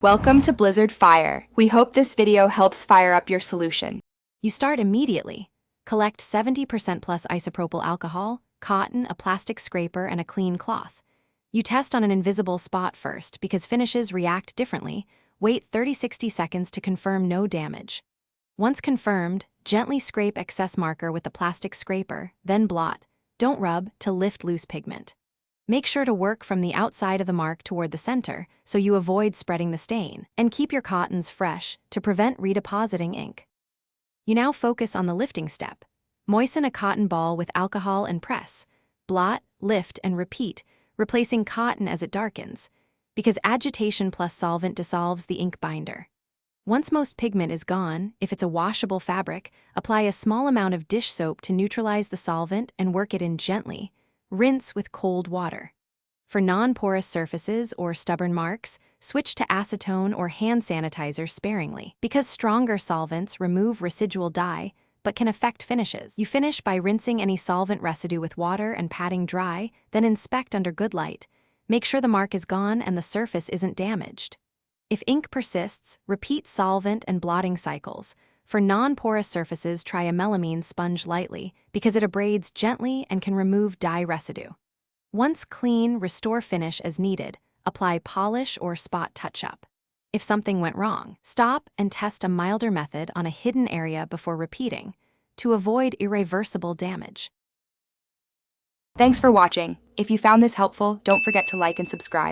Welcome to Blizzard Fire. We hope this video helps fire up your solution. You start immediately. Collect 70% plus isopropyl alcohol, cotton, a plastic scraper, and a clean cloth. You test on an invisible spot first because finishes react differently. Wait 30-60 seconds to confirm no damage. Once confirmed, gently scrape excess marker with the plastic scraper, then blot. Don't rub to lift loose pigment. Make sure to work from the outside of the mark toward the center so you avoid spreading the stain, and keep your cottons fresh to prevent redepositing ink. You now focus on the lifting step. Moisten a cotton ball with alcohol and press. Blot, lift, and repeat, replacing cotton as it darkens, because agitation plus solvent dissolves the ink binder. Once most pigment is gone, if it's a washable fabric, apply a small amount of dish soap to neutralize the solvent and work it in gently. Rinse with cold water. For non-porous surfaces or stubborn marks, switch to acetone or hand sanitizer sparingly, because stronger solvents remove residual dye but can affect finishes. You finish by rinsing any solvent residue with water and patting dry, then inspect under good light. Make sure the mark is gone and the surface isn't damaged. If ink persists, repeat solvent and blotting cycles. For non-porous surfaces, try a melamine sponge lightly because it abrades gently and can remove dye residue. Once clean, restore finish as needed. Apply polish or spot touch-up. If something went wrong, stop and test a milder method on a hidden area before repeating to avoid irreversible damage. Thanks for watching. If you found this helpful, don't forget to like and subscribe.